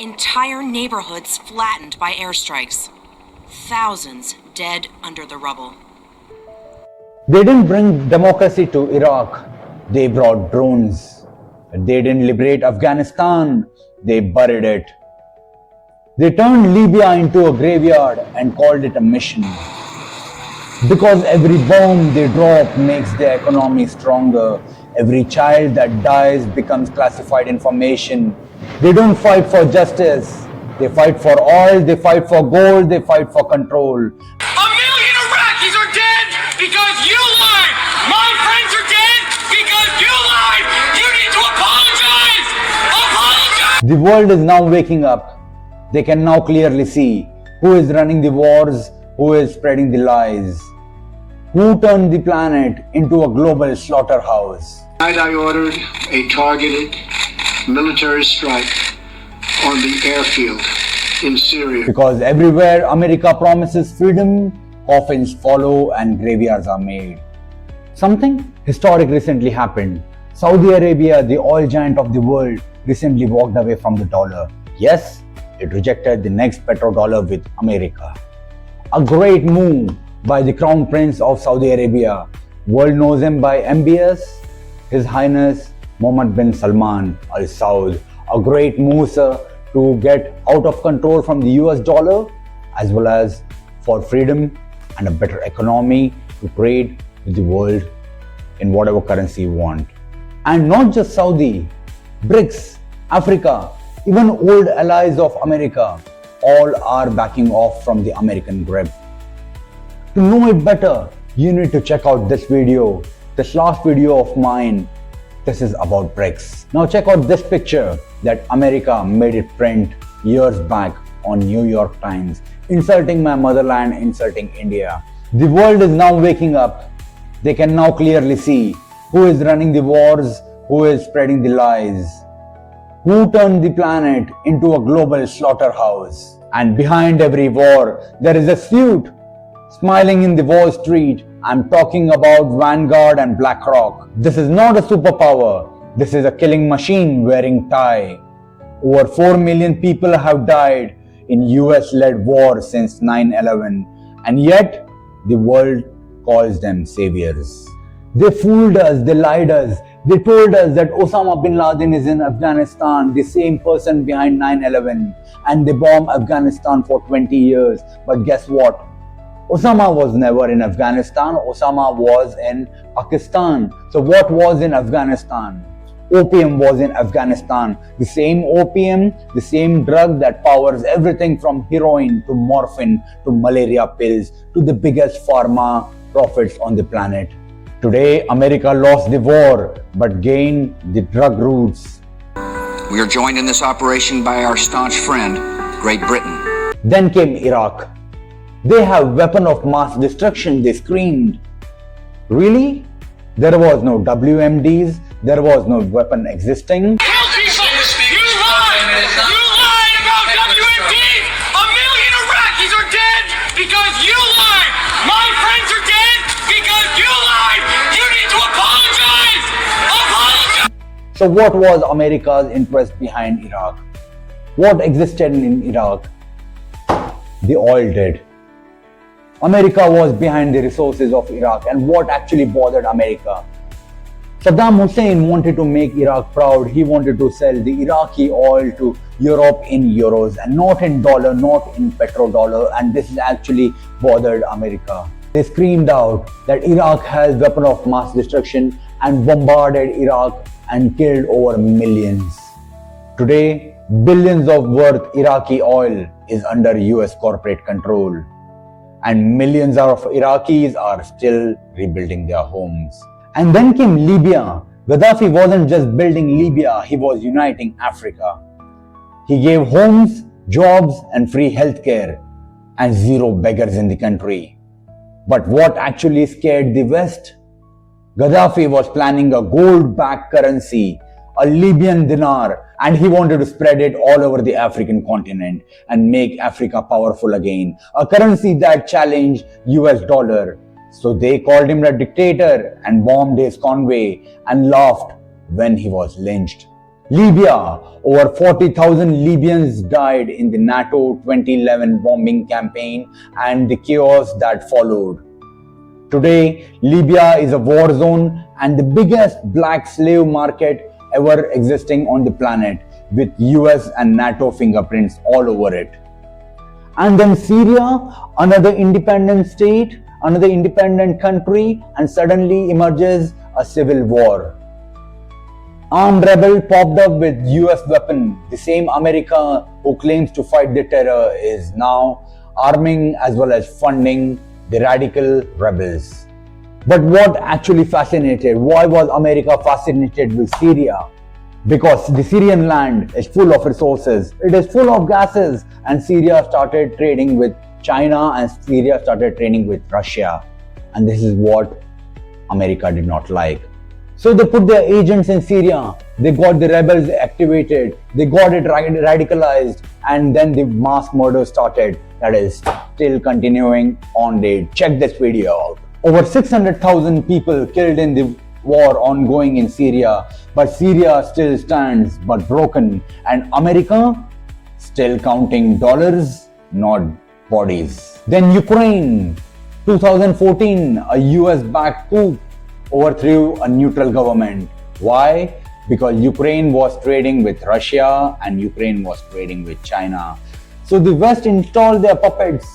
Entire neighborhoods flattened by airstrikes. Thousands dead under the rubble. They didn't bring democracy to Iraq, they brought drones. They didn't liberate Afghanistan, they buried it. They turned Libya into a graveyard and called it a mission. Because every bomb they drop makes their economy stronger. Every child that dies becomes classified information. They don't fight for justice. They fight for oil, they fight for gold, they fight for control. 1 million Iraqis are dead because you lied. My friends are dead because you lied. You need to apologize. Apologize. The world is now waking up. They can now clearly see who is running the wars, who is spreading the lies, who turned the planet into a global slaughterhouse. I ordered a targeted military strike on the airfield in Syria. Because everywhere America promises freedom, coffins follow and graveyards are made. Something historic recently happened. Saudi Arabia, the oil giant of the world, recently walked away from the dollar. Yes, it rejected the next PetroDollar with America. A great move by the Crown Prince of Saudi Arabia. World knows him by MBS, His Highness Mohammed bin Salman Al Saud. A great move, sir, to get out of control from the US dollar, as well as for freedom and a better economy to trade with the world in whatever currency you want. And not just Saudi, Brics, Africa, even old allies of America, all are backing off from the American grip. To know it better, you need to check out this video, this last video of mine. This is about Brics. Now check out this picture that America made it print years back on New York Times, insulting my motherland, insulting India. The world is now waking up. They can now clearly see who is running the wars, who is spreading the lies, who turned the planet into a global slaughterhouse. And behind every war, there is a suit smiling in the Wall Street. I'm talking about Vanguard and BlackRock. This is not a superpower. This is a killing machine wearing tie. Over 4 million people have died in US-led war since 9/11, and yet the world calls them saviors. They fooled us, they lied us. They told us that Osama bin Laden is in Afghanistan, the same person behind 9/11, and they bombed Afghanistan for 20 years. But guess what? Osama was never in Afghanistan. Osama was in Pakistan. So what was in Afghanistan? Opium was in Afghanistan. The same opium, the same drug that powers everything from heroin to morphine to malaria pills to the biggest pharma profits on the planet. Today, America lost the war but gained the drug routes. We are joined in this operation by our staunch friend, Great Britain. Then came Iraq. They have weapon of mass destruction, they screamed. Really? There was no WMDs, there was no weapon existing. Tell people you lied. You lied about WMD. 1 million Iraqis are dead because you lied. My friends are dead because you lied. You need to apologize. Apologize. So what was America's interest behind Iraq? What existed in Iraq? The oil did. America was behind the resources of Iraq, and what actually bothered America? Saddam Hussein wanted to make Iraq proud. He wanted to sell the Iraqi oil to Europe in euros and not in dollar, not in petrodollar, and this actually bothered America. They screamed out that Iraq has weapon of mass destruction and bombarded Iraq and killed over millions. Today, billions of worth Iraqi oil is under US corporate control, and millions of Iraqis are still rebuilding their homes. And then came Libya. Gaddafi wasn't just building Libya, he was uniting Africa. He gave homes, jobs and free healthcare and zero beggars in the country. But what actually scared the West? Gaddafi was planning a gold-backed currency, a Libyan dinar, and he wanted to spread it all over the African continent and make Africa powerful again. A currency that challenged US dollar. So they called him a dictator and bombed his convoy and laughed when he was lynched. Libya, over 40,000 Libyans died in the NATO 2011 bombing campaign and the chaos that followed. Today, Libya is a war zone and the biggest black slave market ever existing on the planet, with US and NATO fingerprints all over it. And then Syria, another independent state, another independent country, and suddenly emerges a civil war. Armed rebel popped up with US weapon. The same America who claims to fight the terror is now arming as well as funding the radical rebels. But what actually fascinated? Why was America fascinated with Syria? Because the Syrian land is full of resources. It is full of gases, and Syria started trading with China and Syria started trading with Russia. And this is what America did not like. So they put their agents in Syria, they got the rebels activated, they got it radicalized, and then the mass murder started. That is still continuing on date. Check this video out. Over 600,000 people killed in the war ongoing in Syria, but Syria still stands but broken, and America still counting dollars, not bodies. Then Ukraine, 2014, a US-backed coup overthrew a neutral government. Why? Because Ukraine was trading with Russia and Ukraine was trading with China. So the West installed their puppets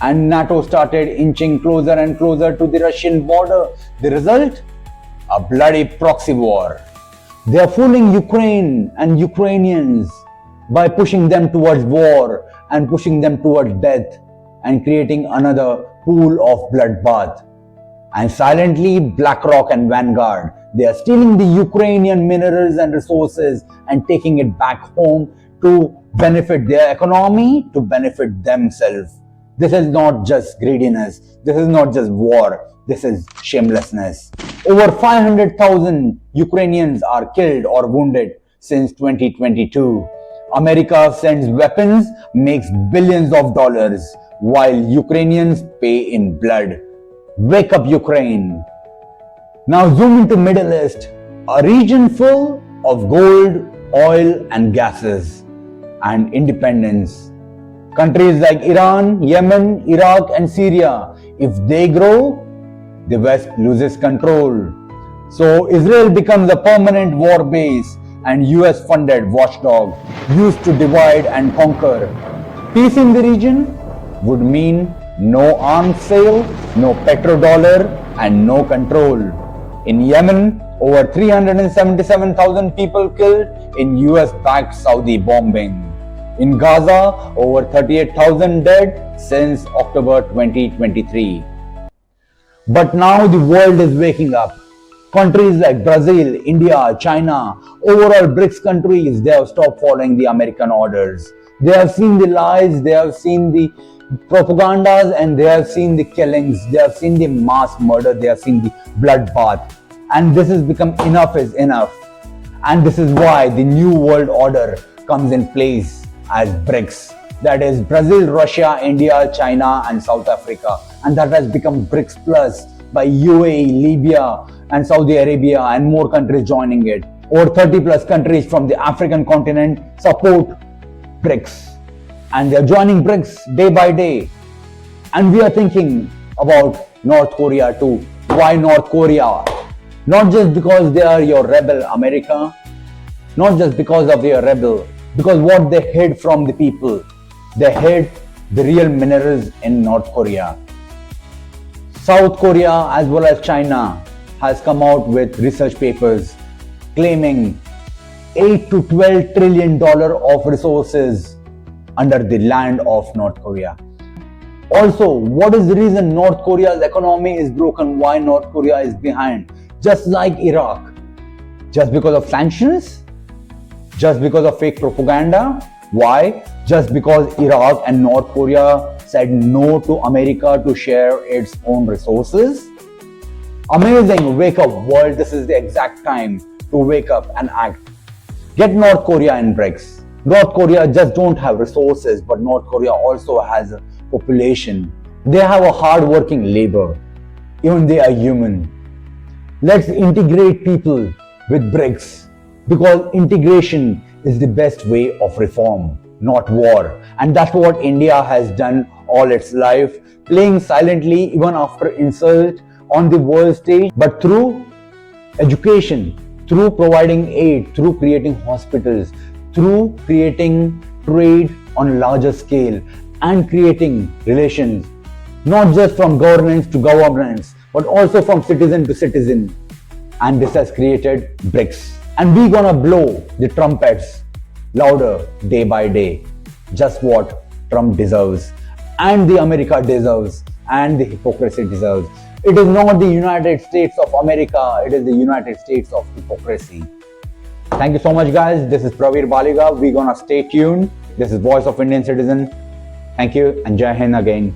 and NATO started inching closer and closer to the Russian border. The result? A bloody proxy war. They are fooling Ukraine and Ukrainians by pushing them towards war and pushing them towards death and creating another pool of bloodbath. And silently, BlackRock and Vanguard, they are stealing the Ukrainian minerals and resources and taking it back home to benefit their economy, to benefit themselves. This is not just greediness. This is not just war. This is shamelessness. Over 500,000 Ukrainians are killed or wounded since 2022. America sends weapons, makes billions of dollars, while Ukrainians pay in blood. Wake up, Ukraine. Now zoom into Middle East, a region full of gold, oil and gases and independence. Countries like Iran, Yemen, Iraq and Syria, if they grow, the West loses control. So Israel becomes a permanent war base and US funded watchdog used to divide and conquer. Peace in the region would mean no arms sale, no petrodollar and no control. In Yemen, over 377,000 people killed in US-backed Saudi bombing. In Gaza, over 38,000 dead since October 2023. But now the world is waking up. Countries like Brazil, India, China, overall Brics countries, they have stopped following the American orders. They have seen the lies, they have seen the propagandas, and they have seen the killings, they have seen the mass murder, they have seen the bloodbath. And this has become enough is enough. And this is why the new world order comes in place as Brics. That is Brazil, Russia, India, China and South Africa. And that has become Brics Plus by UAE, Libya and Saudi Arabia and more countries joining it. Over 30 plus countries from the African continent support Brics. And they're joining Brics day by day. And we are thinking about North Korea too. Why North Korea? Not just because they are your rebel America, not just because of their rebel, because what they hid from the people. They hid the real minerals in North Korea. South Korea as well as China has come out with research papers claiming 8 to 12 trillion dollar of resources under the land of North Korea. Also, what is the reason North Korea's economy is broken? Why North Korea is behind? Just like Iraq. Just because of sanctions? Just because of fake propaganda? Why? Just because Iraq and North Korea said no to America to share its own resources? Amazing. Wake up, world. This is the exact time to wake up and act. Get North Korea in Brics. North Korea just don't have resources, but North Korea also has a population. They have a hard-working labor. Even they are human. Let's integrate people with Brics. Because integration is the best way of reform, not war. And that's what India has done all its life, playing silently even after insult on the world stage, but through education, through providing aid, through creating hospitals, through creating trade on a larger scale, and creating relations, not just from governance to governance, but also from citizen to citizen. And this has created Brics. And we're gonna blow the trumpets louder day by day. Just what Trump deserves, and the America deserves, and the hypocrisy deserves. It is not the United States of America, it is the United States of hypocrisy. Thank you so much, guys. This is Pravir Baliga. We're gonna stay tuned. This is Voice of Indian Citizen. Thank you, and Jai Hind again.